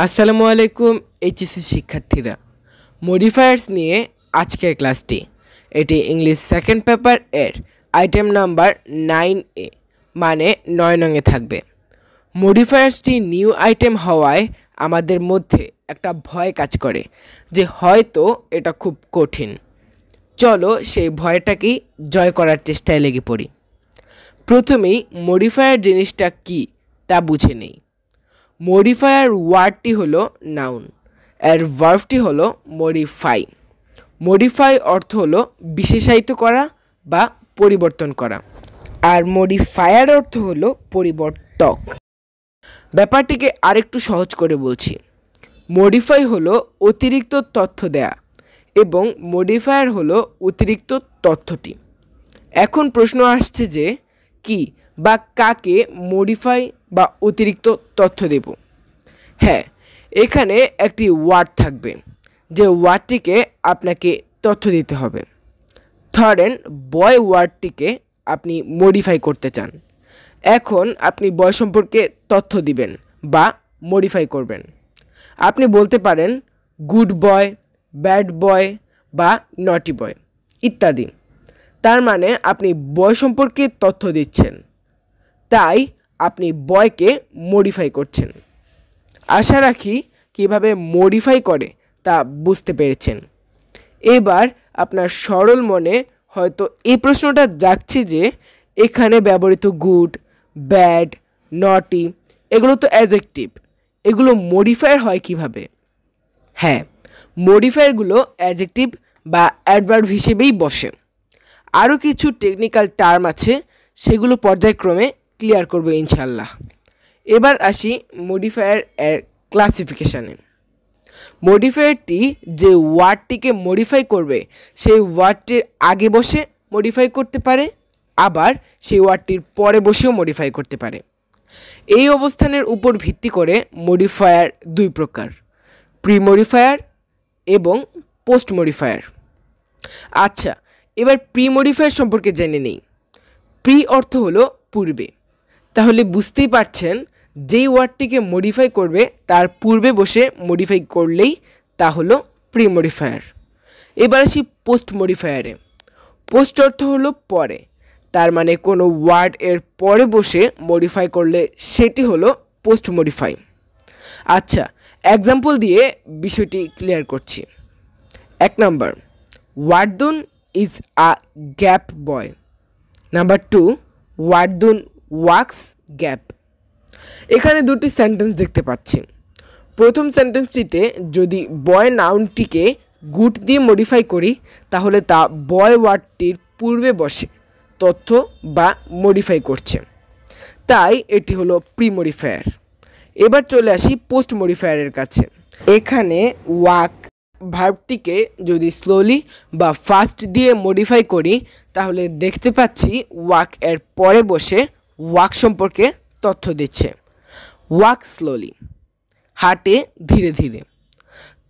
আসসালামু আলাইকুম এইচএসসি শিক্ষার্থীরা, মডিফায়ার্স নিয়ে আজকের ক্লাসটি। এটি ইংলিশ সেকেন্ড পেপার এর আইটেম নাম্বার 9A মানে 9 নংয়ে থাকবে। মডিফায়ার্সটি নিউ আইটেম হওয়ায় আমাদের মধ্যে একটা ভয় কাজ করে যে হয়তো এটা খুব কঠিন। চলো সেই ভয়টাকেই জয় করার চেষ্টায় লেগে পড়ি। প্রথমেই মডিফায়ার জিনিসটা কি তা বুঝে নেই। মডিফায়ার ওয়ার্ডটি হলো নাউন, এর ভার্বটি হলো মডিফাই। মডিফাই অর্থ হলো বিশেষায়িত করা বা পরিবর্তন করা, আর মডিফায়ার অর্থ হলো পরিবর্তক। ব্যাপারটিকে আরেকটু সহজ করে বলছি। মডিফাই হলো অতিরিক্ত তথ্য দেয়া এবং মডিফায়ার হলো অতিরিক্ত তথ্যটি। এখন প্রশ্ন আসছে যে কি বা কাকে মডিফাই বা অতিরিক্ত তথ্য দেব। হ্যাঁ, এখানে একটি ওয়ার্ড থাকবে যে ওয়ার্ডটিকে আপনাকে তথ্য দিতে হবে। ধরেন বয় ওয়ার্ডটিকে আপনি মডিফাই করতে চান। এখন আপনি বয় সম্পর্কে তথ্য দিবেন বা মডিফাই করবেন। আপনি বলতে পারেন গুড বয়, ব্যাড বয় বা নটি বয় ইত্যাদি। তার মানে আপনি বয় সম্পর্কে তথ্য দিচ্ছেন, তাই আপনি বয়কে মডিফাই করছেন। আশা রাখি কিভাবে মডিফাই করে তা বুঝতে পেরেছেন। এবার আপনার সরল মনে হয়তো এই প্রশ্নটা জাগছে যে এখানে ব্যবহৃত গুড, ব্যাড, নটি এগুলো তো অ্যাডজেক্টিভ, এগুলো মডিফায়ার হয় কিভাবে? হ্যাঁ, মডিফায়ারগুলো অ্যাডজেক্টিভ বা অ্যাডভার্ব হিসেবেই বসে। আরও কিছু টেকনিক্যাল টার্ম আছে, সেগুলো পর্যায়ক্রমে ক্লিয়ার করব ইনশাল্লাহ। এবার আসি মডিফায়ার এর ক্লাসিফিকেশানে। মডিফায়ারটি যে ওয়ার্ডটিকে মডিফাই করবে সেই ওয়ার্ডটির আগে বসে মডিফাই করতে পারে, আবার সেই ওয়ার্ডটির পরে বসেও মডিফাই করতে পারে। এই অবস্থানের উপর ভিত্তি করে মডিফায়ার দুই প্রকার, প্রি মডিফায়ার এবং পোস্ট মডিফায়ার। আচ্ছা, এবার প্রি মডিফায়ার সম্পর্কে জেনে নেই। প্রি অর্থ হলো পূর্বে, তাহলে বুঝতেই পারছেন যেই ওয়ার্ডটিকে মডিফাই করবে তার পূর্বে বসে মডিফাই করলেই তা হলো প্রি মডিফায়ার। এবার আসি পোস্ট মডিফায়ারে। পোস্ট অর্থ হলো পরে, তার মানে কোনো ওয়ার্ড এর পরে বসে মডিফাই করলে সেটি হলো পোস্ট মডিফাই। আচ্ছা, এক্সাম্পল দিয়ে বিষয়টি ক্লিয়ার করছি। 1 নম্বর, ওয়ার্দুন is a gap boy. Number 2, ওয়ার্দুন ওয়াক্স গ্যাপ। এখানে দুটি সেন্টেন্স দেখতে পাচ্ছি। প্রথম সেন্টেন্সটিতে যদি বয় নাউনটিকে গুড দিয়ে মডিফাই করি তাহলে তা বয় ওয়ার্ডটির পূর্বে বসে তথ্য বা মডিফাই করছে, তাই এটি হলো প্রি মডিফায়ার। এবার চলে আসি পোস্ট মডিফায়ারের কাছে। এখানে ওয়াক ভার্বটিকে যদি স্লোলি বা ফাস্ট দিয়ে মডিফাই করি তাহলে দেখতে পাচ্ছি ওয়াক এর পরে বসে ওয়াক সম্পর্কে তথ্য দিচ্ছে। ওয়াক স্লোলি, হাঁটে ধীরে ধীরে।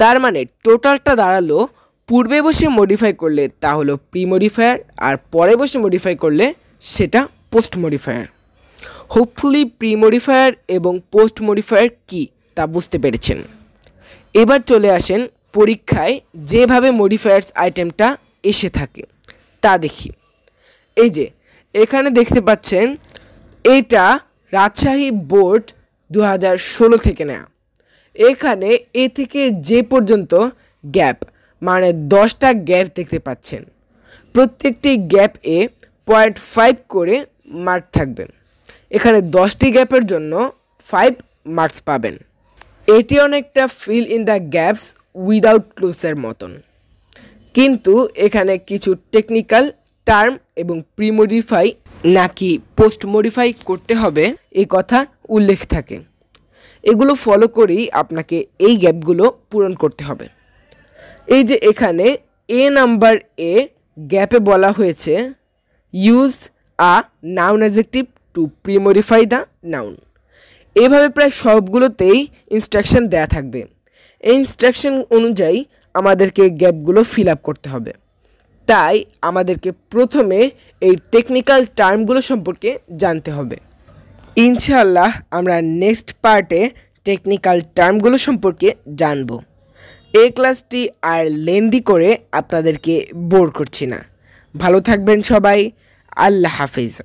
তার মানে টোটালটা দাঁড়ালো পূর্বে বসে মডিফাই করলে তা হলো প্রি মডিফায়ার, আর পরে বসে মডিফাই করলে সেটা post modifier. Hopefully pre modifier এবং পোস্ট মডিফায়ার কি তা বুঝতে পেরেছেন। এবার চলে আসেন পরীক্ষায় যেভাবে মডিফায়ার্স আইটেমটা এসে থাকে তা দেখি। এই যে এখানে দেখতে পাচ্ছেন এটা রাজশাহী বোর্ড 2016 থেকে নেওয়া। এখানে এ থেকে যে পর্যন্ত গ্যাপ মানে 10টা গ্যাপ দেখতে পাচ্ছেন। প্রত্যেকটি গ্যাপ এ 0.5 করে মার্ক থাকবে। এখানে 10টি গ্যাপের জন্য 5 মার্কস পাবেন। এটি অনেকটা fill in the gaps without ক্লুজের মতন, কিন্তু এখানে কিছু টেকনিক্যাল টার্ম এবং প্রি মডিফাই নাকি পোস্ট মডিফাই করতে হবে এই কথা উল্লেখ থাকে। এগুলো ফলো করেই আপনাকে এই গ্যাপগুলো পূরণ করতে হবে। এই যে এখানে নাম্বার এ গ্যাপে বলা হয়েছে use a noun adjective two pre modify the noun. এভাবে প্রায় সবগুলোতেই ইনস্ট্রাকশন দেয়া থাকবে। এই ইনস্ট্রাকশন অনুযায়ী আমাদেরকে গ্যাপগুলো ফিল আপ করতে হবে। তাই আমাদেরকে প্রথমে এই টেকনিক্যাল টার্মগুলো সম্পর্কে জানতে হবে। ইনশাআল্লাহ আমরা নেক্সট পার্টে টেকনিক্যাল টার্মগুলো সম্পর্কে জানব। এই ক্লাসটি আর লেন্দি করে আপনাদেরকে বোর করছি না। ভালো থাকবেন সবাই। আল্লাহ হাফিজ।